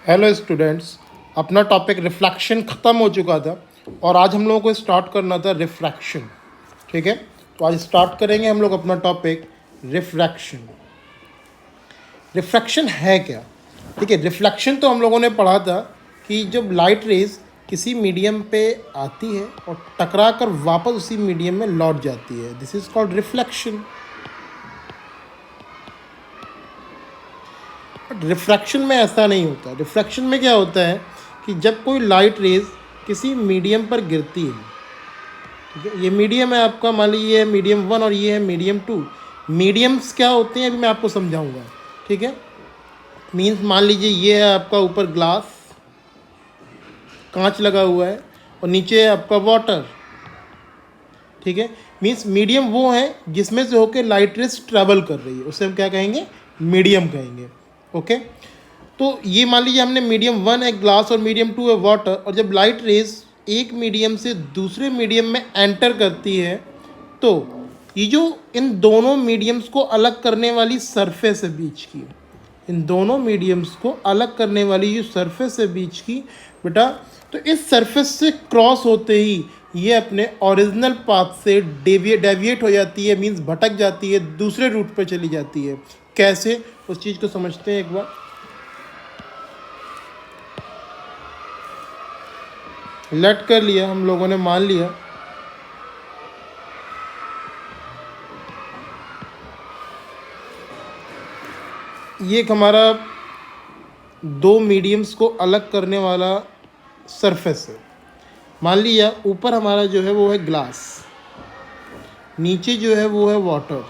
Hello students. अपना topic reflection ख़त्म हो चुका था और आज हम लोगों को स्टार्ट करना था रिफ्रैक्शन। ठीक है, तो आज स्टार्ट करेंगे हम लोग अपना टॉपिक रिफ्रैक्शन। रिफ्रैक्शन है क्या? ठीक है, रिफ्लेक्शन तो हम लोगों ने पढ़ा था कि जब लाइट रेज किसी मीडियम पे आती है और टकरा कर वापस उसी मीडियम में लौट जाती है, this is called reflection. But refraction में ऐसा नहीं होता। रिफ्रैक्शन में क्या होता है कि जब कोई लाइट रेज किसी मीडियम पर गिरती है, ठीक है, ये मीडियम है आपका, मान लीजिए ये मीडियम 1 और ये है मीडियम 2। मीडियम्स क्या होते हैं अभी मैं आपको समझाऊंगा। ठीक है, मीन्स मान लीजिए ये है आपका ऊपर ग्लास, कांच लगा हुआ है, और नीचे है आपका वाटर। ठीक है, मीन्स मीडियम वो है जिसमें से होकर लाइट रेज ट्रैवल कर रही है, उसे हम क्या कहेंगे? मीडियम कहेंगे। ओके, तो ये मान लीजिए हमने मीडियम 1 है ग्लास और मीडियम 2 है वाटर, और जब लाइट रेज एक मीडियम से दूसरे मीडियम में एंटर करती है तो ये जो इन दोनों मीडियम्स को अलग करने वाली सरफेस है बीच की, इन दोनों मीडियम्स को अलग करने वाली जो सरफेस है बीच की बेटा, तो इस सरफेस से क्रॉस होते ही ये अपने ओरिजिनल पाथ से डेविएट हो जाती है, मीन्स भटक जाती है, दूसरे रूट पर चली जाती है। कैसे, उस चीज़ को समझते हैं एक बार। लेट कर लिया हम लोगों ने, मान लिया ये एक हमारा दो मीडियम्स को अलग करने वाला सरफेस है। मान लिया ऊपर हमारा जो है वो है ग्लास, नीचे जो है वो है वाटर।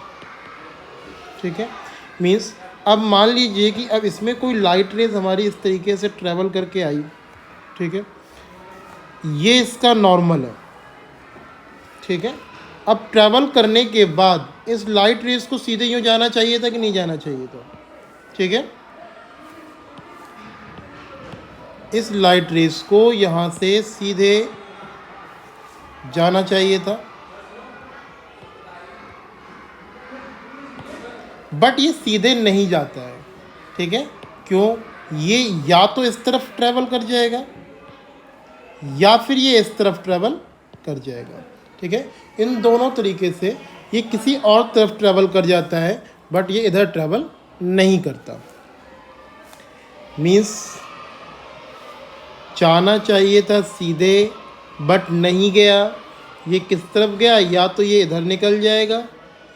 ठीक है, मीन्स अब मान लीजिए कि अब इसमें कोई लाइट रेज हमारी इस तरीके से ट्रैवल करके आई। ठीक है, ये इसका नॉर्मल है। ठीक है, अब ट्रैवल करने के बाद इस लाइट रेज को सीधे यूँ जाना चाहिए था कि नहीं जाना चाहिए था? ठीक है, इस लाइट रेज को यहाँ से सीधे जाना चाहिए था, बट ये सीधे नहीं जाता है। ठीक है, क्यों? ये या तो इस तरफ ट्रैवल कर जाएगा या फिर ये इस तरफ ट्रैवल कर जाएगा। ठीक है, इन दोनों तरीके से ये किसी और तरफ ट्रैवल कर जाता है, बट ये इधर ट्रैवल नहीं करता। मीन्स जाना चाहिए था सीधे बट नहीं गया। ये किस तरफ गया? या तो ये इधर निकल जाएगा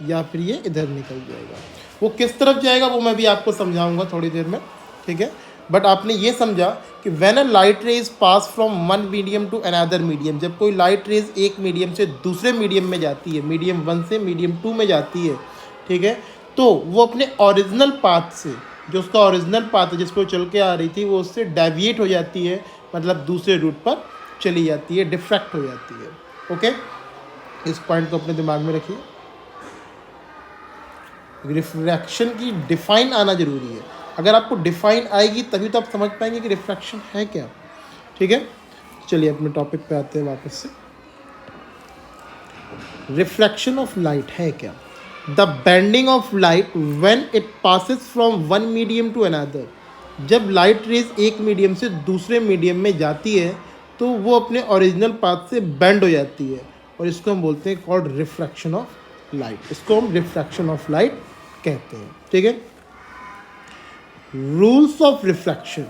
या फिर ये इधर निकल जाएगा। वो किस तरफ जाएगा वो मैं भी आपको समझाऊंगा थोड़ी देर में। ठीक है, बट आपने ये समझा कि when a light rays pass from one medium to another medium, जब कोई लाइट रेज एक मीडियम से दूसरे मीडियम में जाती है, मीडियम 1 से मीडियम 2 में जाती है, ठीक है, तो वो अपने ओरिजिनल पाथ से, जो उसका ओरिजिनल पाथ है जिस पर चल के आ रही थी, वो उससे डेविएट हो जाती है, मतलब दूसरे रूट पर चली जाती है, डिफ्रैक्ट हो जाती है। ओके, इस पॉइंट को अपने दिमाग में रखिए। रिफ्रैक्शन की डिफाइन आना जरूरी है। अगर आपको डिफाइन आएगी तभी तो आप समझ पाएंगे कि रिफ्रैक्शन है क्या। ठीक है, चलिए अपने टॉपिक पे आते हैं वापस से। रिफ्रैक्शन ऑफ लाइट है क्या? The bending of light when it passes from one medium to another, जब लाइट रेज एक मीडियम से दूसरे मीडियम में जाती है तो वो अपने ओरिजिनल पाथ से बेंड हो जाती है, और इसको हम बोलते हैं कॉल्ड रिफ्रैक्शन ऑफ लाइट। इसको हम रिफ्रैक्शन ऑफ लाइट कहते हैं। ठीक है, रूल्स ऑफ रिफ्रैक्शन,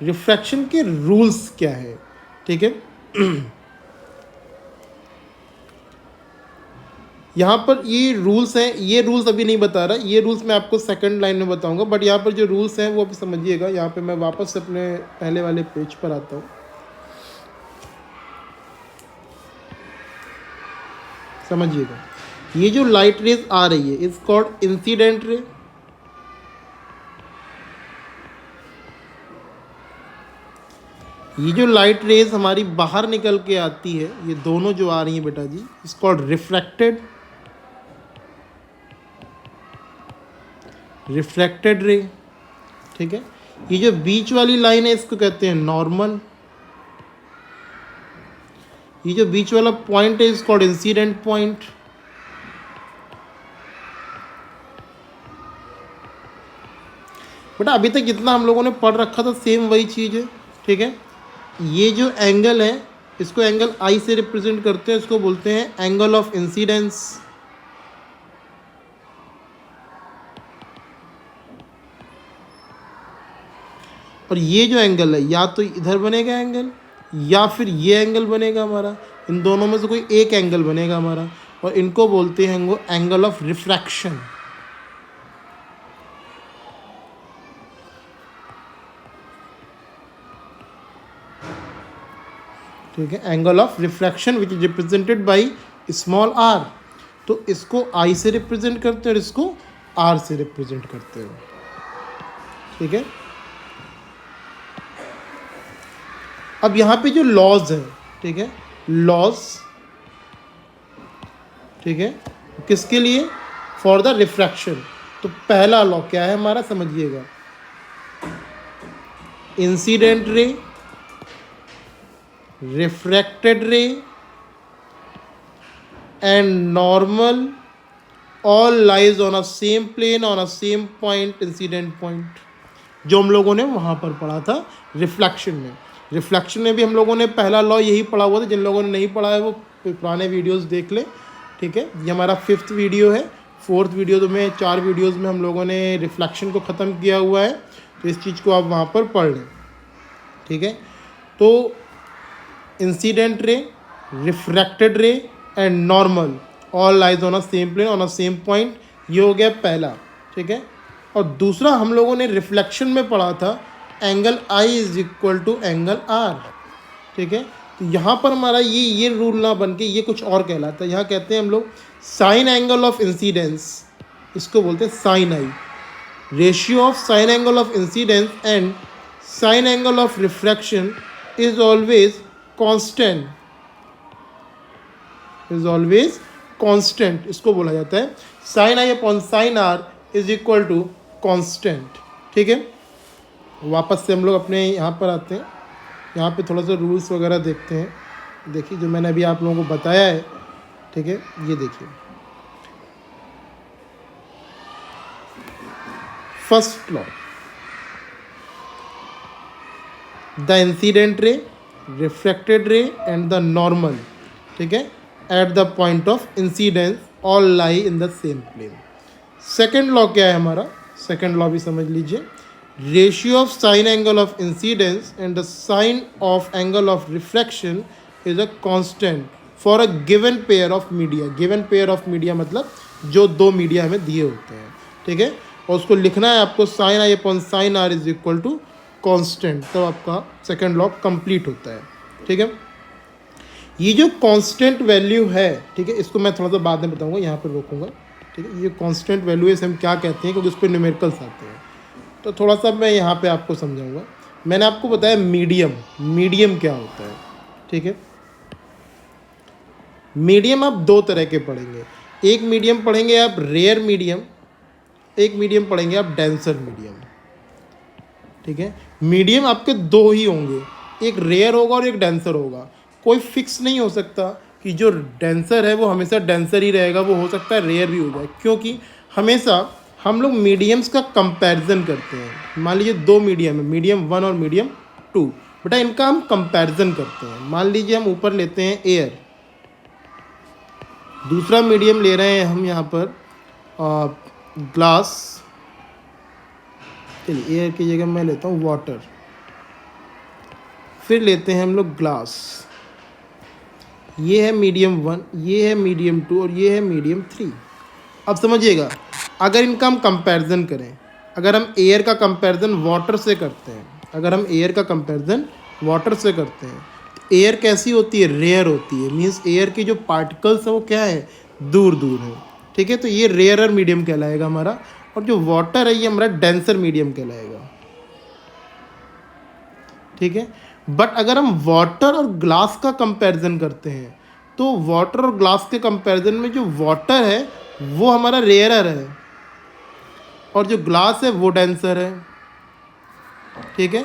रिफ्रैक्शन के रूल्स क्या है? ठीक है, यहाँ पर ये रूल्स हैं, ये रूल्स अभी नहीं बता रहा, ये रूल्स मैं आपको सेकंड लाइन में बताऊंगा, बट यहाँ पर जो रूल्स हैं वो अभी समझिएगा। यहाँ पे मैं वापस अपने पहले वाले पेज पर आता हूँ, समझिएगा। ये जो लाइट रेज आ रही है इज कॉल्ड इंसिडेंट रे, ये जो लाइट रेज हमारी बाहर निकल के आती है, ये दोनों जो आ रही हैं बेटा जी, is called refracted, refracted ray. ठीक है, ये जो बीच वाली लाइन है इसको कहते हैं नॉर्मल, ये जो बीच वाला पॉइंट है इज कॉल्ड इंसिडेंट पॉइंट। बेटा अभी तक जितना हम लोगों ने पढ़ रखा था सेम वही चीज़ है, ठीक है। ये जो एंगल है इसको एंगल आई से रिप्रेजेंट करते हैं, इसको बोलते हैं एंगल ऑफ इंसिडेंस। और ये जो एंगल है या तो इधर बनेगा एंगल या फिर ये एंगल बनेगा हमारा, इन दोनों में से कोई एक एंगल बनेगा हमारा, और इनको बोलते हैं वो एंगल ऑफ रिफ्रैक्शन। ठीक है, angle of refraction which is represented by small r. तो इसको आई से रिप्रेजेंट करते हैं और इसको आर से रिप्रेजेंट करते हैं, ठीक है। अब यहाँ पे जो लॉज है, ठीक है, लॉज, ठीक है, किसके लिए, फॉर द रिफ्रैक्शन। तो पहला लॉ क्या है हमारा, समझिएगा, incident ray, refracted ray and normal all lies on a same plane on a same point, incident point, जो हम लोगों ने वहाँ पर पढ़ा था रिफ्लेक्शन में। रिफ्लेक्शन में भी हम लोगों ने पहला लॉ यही पढ़ा हुआ था, जिन लोगों ने नहीं पढ़ा है वो पुराने वीडियोस देख ले, ठीक है। ये हमारा 5th वीडियो है, 4th वीडियो में 4 वीडियोस में हम लोगों ने रिफ्लेक्शन को ख़त्म किया हुआ है, तो इस चीज़ को आप वहाँ पर पढ़ लें, ठीक है। तो incident ray, refracted ray and normal all lies on a same plane on a same point, ये हो गया पहला, ठीक है। और दूसरा हम लोगों ने रिफ्लेक्शन में पढ़ा था angle i is equal to angle r, ठीक है। तो यहाँ पर हमारा ये रूल ना बन के ये कुछ और कहलाता है। यहाँ कहते हैं हम लोग साइन एंगल ऑफ इंसिडेंस, इसको बोलते हैं sine i. Ratio of sine angle of incidence and sine angle of refraction is always constant, is always constant, इसको बोला जाता है sine i upon sine r is equal to constant, ठीक है। वापस से हम लोग अपने यहाँ पर आते हैं, यहाँ पे थोड़ा सा रूल्स वगैरह देखते हैं। देखिए जो मैंने अभी आप लोगों को बताया है, ठीक है, ये देखिए, first law, the incident ray, refracted ray and the normal, ठीक है, at the point of incidence all lie in the same plane. Second law क्या है हमारा, सेकेंड लॉ भी समझ लीजिए, ratio of sine angle of incidence and the sine of angle of refraction is a constant for a given pair of media. Given pair of media मतलब जो दो media हमें दिए होते हैं, ठीक है, और उसको लिखना है आपको sine i upon sine r is equal to constant, तो आपका सेकेंड लॉ कंप्लीट होता है, ठीक है। ये जो कांस्टेंट वैल्यू है, ठीक है, इसको मैं थोड़ा सा बाद में बताऊंगा, यहाँ पर रोकूंगा, ठीक है। ये कांस्टेंट वैल्यू इसे हम क्या कहते हैं, क्योंकि उस पर न्यूमेरिकल्स आते हैं, तो थोड़ा सा मैं यहाँ पे आपको समझाऊंगा। मैंने आपको बताया मीडियम, मीडियम क्या होता है, ठीक है। मीडियम आप दो तरह के पढ़ेंगे, एक मीडियम पढ़ेंगे आप रेयर मीडियम, एक मीडियम पढ़ेंगे आप डेंसर मीडियम, ठीक है। मीडियम आपके दो ही होंगे, एक रेयर होगा और एक डेंसर होगा। कोई फिक्स नहीं हो सकता कि जो डेंसर है वो हमेशा डेंसर ही रहेगा, वो हो सकता है रेयर भी हो जाए, क्योंकि हमेशा हम लोग मीडियम्स का कंपैरिजन करते हैं। मान लीजिए दो मीडियम है, मीडियम 1 और मीडियम 2, बेटा इनका हम कंपैरिजन करते हैं। मान लीजिए हम ऊपर लेते हैं एयर, दूसरा मीडियम ले रहे हैं हम यहाँ पर ग्लास, चलिए एयर की जगह मैं लेता हूँ वाटर, फिर लेते हैं हम लोग ग्लास। ये है मीडियम 1, ये है मीडियम 2 और ये है मीडियम 3। अब समझिएगा, अगर इनका हम कंपैरिजन करें, अगर हम एयर का कंपैरिजन वाटर से करते हैं, अगर हम एयर का कंपैरिजन वाटर से करते हैं, तो एयर कैसी होती है, रेयर होती है। मीन्स एयर की जो पार्टिकल्स है वो क्या है, दूर दूर है, ठीक है। तो ये रेयरर मीडियम कहलाएगा हमारा, और जो वाटर है ये हमारा डेंसर मीडियम कहलाएगा, ठीक है। बट अगर हम वाटर और ग्लास का कंपैरिजन करते हैं, तो वाटर और ग्लास के कंपैरिजन में जो वाटर है वो हमारा रेयरर है और जो ग्लास है वो डेंसर है, ठीक है।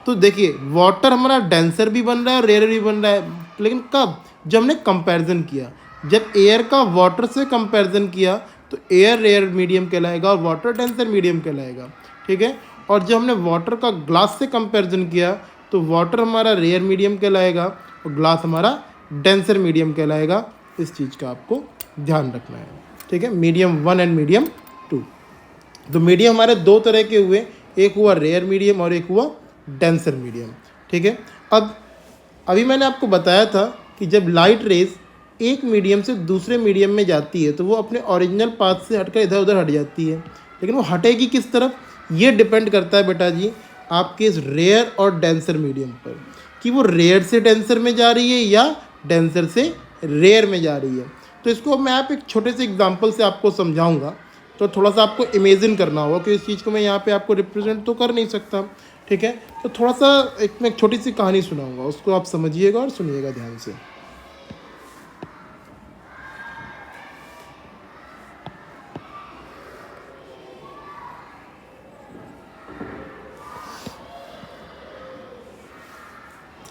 तो देखिए वाटर हमारा डेंसर भी बन रहा है और रेयर भी बन रहा है, लेकिन कब, जब हमने कंपैरिजन किया। जब एयर का वाटर से कंपैरिजन किया तो एयर रेयर मीडियम कहलाएगा और वाटर डेंसर मीडियम कहलाएगा, ठीक है। और जब हमने वाटर का ग्लास से कंपैरिजन किया तो वाटर हमारा रेयर मीडियम कहलाएगा और ग्लास हमारा डेंसर मीडियम कहलाएगा। इस चीज़ का आपको ध्यान रखना है, ठीक है। Medium 1 and medium 2। तो मीडियम हमारे दो तरह के हुए, एक हुआ रेयर मीडियम और एक हुआ डेंसर मीडियम, ठीक है। अब अभी मैंने आपको बताया था कि जब लाइट रेज एक मीडियम से दूसरे मीडियम में जाती है तो वो अपने ओरिजिनल पाथ से हटकर इधर उधर हट जाती है, लेकिन वो हटेगी किस तरफ, ये डिपेंड करता है बेटा जी आपके इस रेयर और डेंसर मीडियम पर, कि वो रेयर से डेंसर में जा रही है या डेंसर से रेयर में जा रही है। तो इसको मैं आप एक छोटे से एग्जांपल से आपको समझाऊंगा, तो थोड़ा सा आपको इमेजिन करना होगा कि इस चीज़ को मैं यहाँ पे आपको रिप्रेजेंट तो कर नहीं सकता, ठीक है। तो थोड़ा सा मैं एक छोटी सी कहानी सुनाऊंगा, उसको आप समझिएगा और सुनिएगा ध्यान से।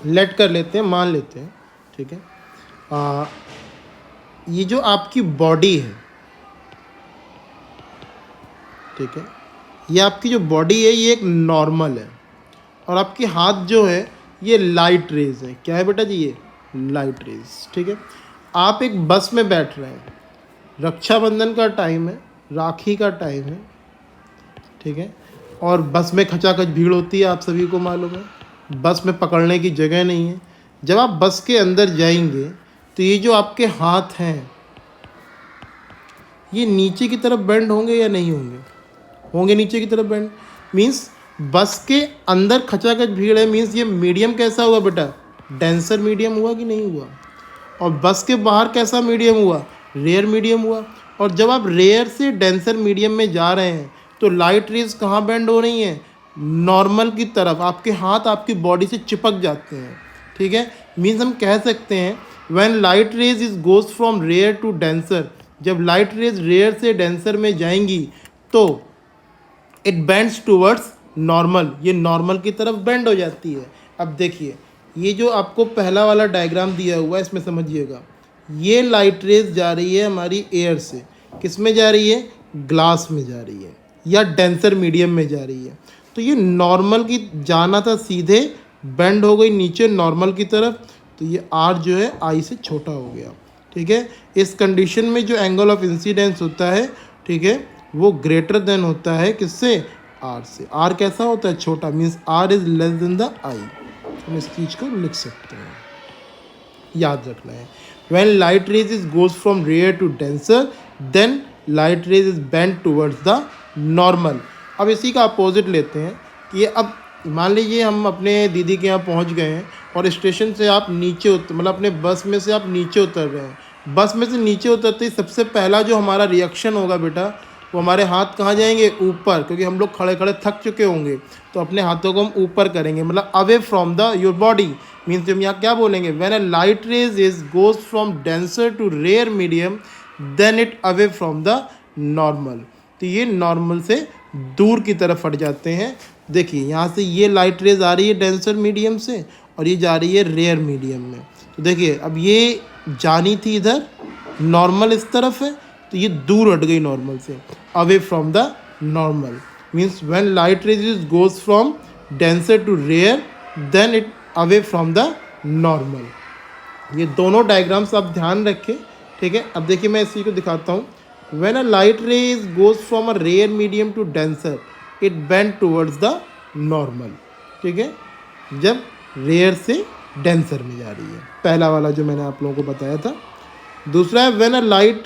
लेट कर लेते हैं, मान लेते हैं, ठीक है। ये जो आपकी बॉडी है, ठीक है, ये आपकी जो बॉडी है ये एक नॉर्मल है और आपके हाथ जो है ये लाइट रेज है। क्या है बेटा जी, ये लाइट रेज, ठीक है। आप एक बस में बैठ रहे हैं, रक्षाबंधन का टाइम है, राखी का टाइम है, ठीक है, और बस में खचाखच भीड़ होती है, आप सभी को मालूम है। बस में पकड़ने की जगह नहीं है। जब आप बस के अंदर जाएंगे तो ये जो आपके हाथ हैं ये नीचे की तरफ बेंड होंगे या नहीं होंगे, होंगे नीचे की तरफ बेंड। मीन्स बस के अंदर खचाखच भीड़ है, मीन्स ये मीडियम कैसा हुआ बेटा, डेंसर मीडियम हुआ कि नहीं हुआ। और बस के बाहर कैसा मीडियम हुआ, रेयर मीडियम हुआ। और जब आप रेयर से डेंसर मीडियम में जा रहे हैं तो लाइट रेज कहाँ बेंड हो रही हैं, नॉर्मल की तरफ। आपके हाथ आपकी बॉडी से चिपक जाते हैं, ठीक है। मीन्स हम कह सकते हैं when light rays is goes from rare to denser, जब लाइट रेज रेयर से डेंसर में जाएंगी तो इट बेंड्स टूवर्ड्स नॉर्मल, ये नॉर्मल की तरफ बेंड हो जाती है। अब देखिए ये जो आपको पहला वाला डायग्राम दिया हुआ है इसमें समझिएगा, ये लाइट रेज जा रही है हमारी एयर से, किस में जा रही है, ग्लास में जा रही है या डेंसर मीडियम में जा रही है। तो ये नॉर्मल की जाना था, सीधे बेंड हो गई नीचे नॉर्मल की तरफ, तो ये आर जो है आई से छोटा हो गया, ठीक है। इस कंडीशन में जो एंगल ऑफ इंसिडेंस होता है, ठीक है, वो ग्रेटर देन होता है किससे, आर से। आर कैसा होता है, छोटा, means R is less than the I. हम इस चीज़ को लिख सकते हैं, याद रखना है। When light rays is goes from rare to denser then light rays is bend towards the normal. अब इसी का अपोजिट लेते हैं कि ये, अब मान लीजिए हम अपने दीदी के यहाँ पहुँच गए हैं और स्टेशन से आप नीचे मतलब अपने बस में से आप नीचे उतर रहे हैं। बस में से नीचे उतरते ही सबसे पहला जो हमारा रिएक्शन होगा बेटा, वो हमारे हाथ कहाँ जाएंगे, ऊपर, क्योंकि हम लोग खड़े खड़े थक चुके होंगे। तो अपने हाथों को हम ऊपर करेंगे, मतलब away from the your body. Means हम यहाँ क्या बोलेंगे, when a light rays is goes from denser to rare medium then it away from the normal. तो ये नॉर्मल से दूर की तरफ हट जाते हैं। देखिए यहाँ से ये लाइट रेज आ रही है डेंसर मीडियम से और ये जा रही है रेयर मीडियम में। तो देखिए अब ये जानी थी इधर, नॉर्मल इस तरफ है, तो ये दूर हट गई नॉर्मल से, away from the normal. Means when light rays goes from denser to rare then it away from the normal. ये दोनों डायग्राम्स आप ध्यान रखें, ठीक है। अब देखिए मैं इसी को दिखाता हूँ। When a light rays goes from a rare medium to denser it bend towards the normal, ठीक है, जब रेयर से डेंसर में जा रही है। पहला वाला जो मैंने आप लोगों को बताया था। दूसरा है when a light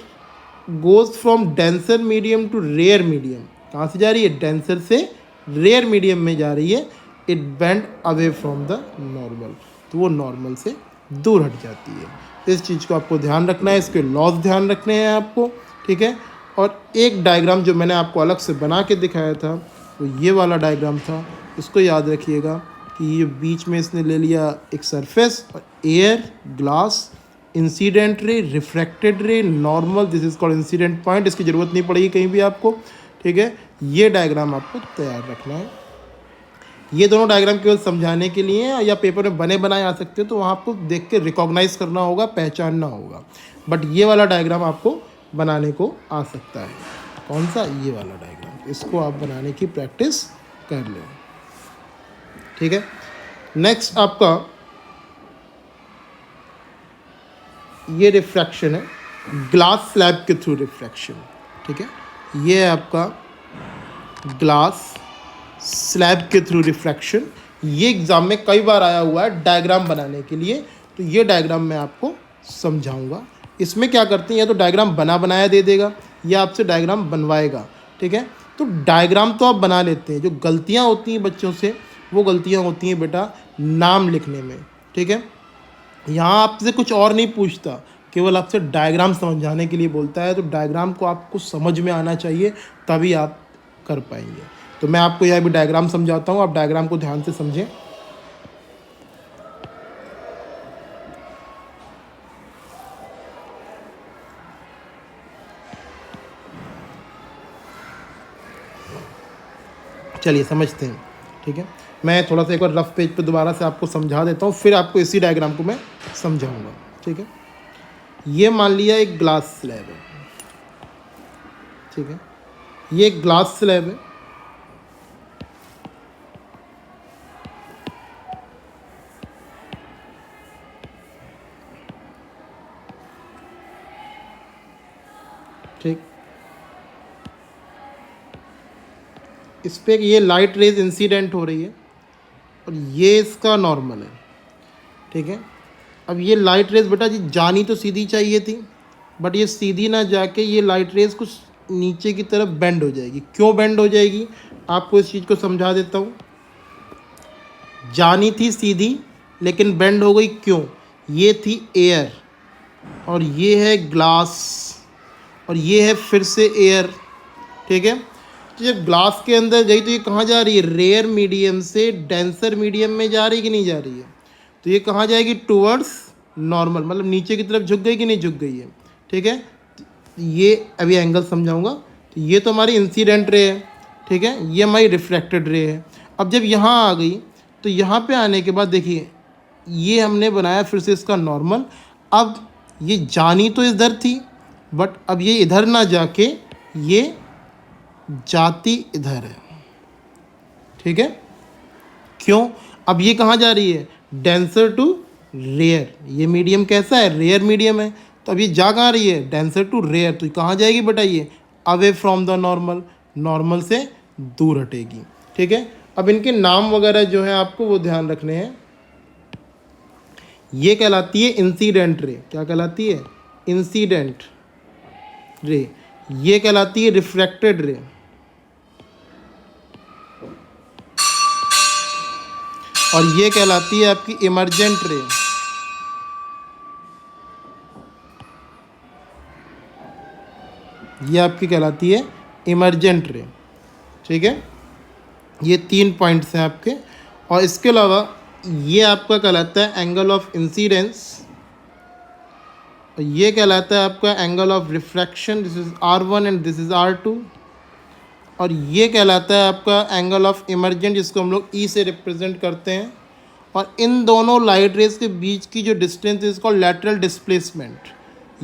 goes from denser medium to rare medium, कहाँ से जा रही है, डेंसर से रेयर मीडियम में जा रही है, it bend away from the normal, तो वो नॉर्मल से दूर हट जाती है। इस चीज़ को आपको ध्यान रखना है, इसके लॉज ध्यान रखने हैं आपको, ठीक है। और एक डायग्राम जो मैंने आपको अलग से बना के दिखाया था वो ये वाला डायग्राम था, इसको याद रखिएगा कि ये बीच में इसने ले लिया एक सरफेस और air, glass, incident ray, refracted रे, normal, this is called incident point. इसकी ज़रूरत नहीं पड़ेगी कहीं भी आपको, ठीक है। ये डायग्राम आपको तैयार रखना है। ये दोनों डायग्राम केवल समझाने के लिए हैं, या पेपर में बने बनाए आ सकते हैं, तो वहाँ आपको देख के रिकॉग्नाइज करना होगा, पहचानना होगा। बट ये वाला डायग्राम आपको बनाने को आ सकता है। कौन सा, ये वाला डायग्राम, इसको आप बनाने की प्रैक्टिस कर लें। ठीक है, नेक्स्ट आपका ये रिफ्रैक्शन है, ग्लास स्लैब के थ्रू रिफ्रैक्शन। ठीक है, ये है आपका ग्लास स्लैब के थ्रू रिफ्रैक्शन। ये एग्ज़ाम में कई बार आया हुआ है डायग्राम बनाने के लिए, तो ये डायग्राम मैं आपको समझाऊंगा। इसमें क्या करते हैं, या तो डायग्राम बनाया दे देगा या आपसे डायग्राम बनवाएगा। ठीक है, तो डायग्राम तो आप बना लेते हैं, जो गलतियां होती हैं बच्चों से वो गलतियां होती हैं बेटा नाम लिखने में। ठीक है, यहाँ आपसे कुछ और नहीं पूछता, केवल आपसे डायग्राम समझाने के लिए बोलता है, तो डायग्राम को आपको समझ में आना चाहिए तभी आप कर पाएंगे। तो मैं आपको यह भी डायग्राम समझाता हूँ, आप डायग्राम को ध्यान से समझें। चलिए समझते हैं। ठीक है, मैं थोड़ा सा एक बार रफ पेज पे दोबारा से आपको समझा देता हूँ, फिर आपको इसी डायग्राम को मैं समझाऊंगा। ठीक है, ये मान लिया एक ग्लास स्लैब है। ठीक है, ये एक ग्लास स्लैब है। ठीक, इस पर ये लाइट रेज इंसिडेंट हो रही है और ये इसका नॉर्मल है। ठीक है, अब ये लाइट रेज बेटा जी जानी तो सीधी चाहिए थी, बट ये सीधी ना जाके ये लाइट रेज कुछ नीचे की तरफ बेंड हो जाएगी। क्यों बेंड हो जाएगी, आपको इस चीज़ को समझा देता हूँ। जानी थी सीधी लेकिन बेंड हो गई, क्यों? ये थी एयर और ये है ग्लास और ये है फिर से एयर। ठीक है, तो जब ग्लास के अंदर गई तो ये कहाँ जा रही है, रेयर मीडियम से डेंसर मीडियम में जा रही कि नहीं जा रही है? तो ये कहाँ जाएगी, टूवर्ड्स नॉर्मल, मतलब नीचे की तरफ झुक गई कि नहीं झुक गई है। ठीक है, ये अभी एंगल समझाऊंगा। तो ये तो हमारी इंसिडेंट रे है। ठीक है, ये हमारी रिफ्लेक्टेड रे है। अब जब यहाँ आ गई तो यहाँ पे आने के बाद देखिए ये हमने बनाया फिर से इसका नॉर्मल। अब ये जानी तो इधर थी, बट अब ये इधर ना जाके ये जाती इधर है। ठीक है, क्यों? अब ये कहाँ जा रही है, डेंसर टू रेयर। ये मीडियम कैसा है, रेयर मीडियम है, तो अब ये जा कहाँ रही है, डेंसर टू रेयर। तो कहाँ जाएगी बेटा, ये away from the normal, normal से दूर हटेगी। ठीक है, अब इनके नाम वगैरह जो है आपको वो ध्यान रखने हैं। ये कहलाती है इंसिडेंट रे। क्या कहलाती है, इंसिडेंट रे। ये कहलाती है रिफ्रैक्टेड रे। और ये कहलाती है आपकी इमर्जेंट रे। ये आपकी कहलाती है इमर्जेंट रे। ठीक है, ये 3 पॉइंट्स हैं आपके। और इसके अलावा ये आपका कहलाता है एंगल ऑफ इंसिडेंस, और ये कहलाता है आपका angle of refraction, this is R1 and this is R2। और ये कहलाता है आपका एंगल ऑफ इमर्जेंट, जिसको हम लोग E से रिप्रेजेंट करते हैं। और इन दोनों लाइट रेज के बीच की जो डिस्टेंस है इसको लैटरल डिस्प्लेसमेंट।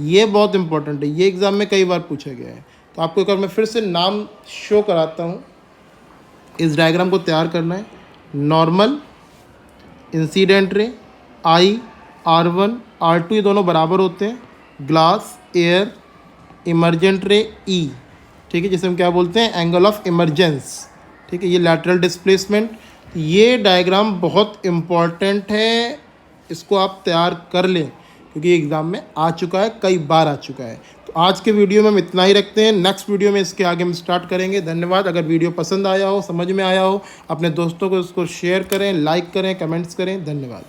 ये बहुत इंपॉर्टेंट है, ये एग्ज़ाम में कई बार पूछा गया है। तो आपको एक बार मैं फिर से नाम शो कराता हूँ। इस डायग्राम को तैयार करना है, normal, incident ray, I, R1, R2 ये दोनों बराबर होते हैं, ग्लास, एयर, इमर्जेंट रे, E। ठीक है, जिसे हम क्या बोलते हैं, एंगल ऑफ इमरजेंस। ठीक है, ये लैटरल डिस्प्लेसमेंट। ये डायग्राम बहुत इम्पॉर्टेंट है, इसको आप तैयार कर लें क्योंकि एग्ज़ाम में आ चुका है, कई बार आ चुका है। तो आज के वीडियो में हम इतना ही रखते हैं, नेक्स्ट वीडियो में इसके आगे हम स्टार्ट करेंगे। धन्यवाद। अगर वीडियो पसंद आया हो, समझ में आया हो, अपने दोस्तों को इसको शेयर करें, लाइक करें, कमेंट्स करें। धन्यवाद।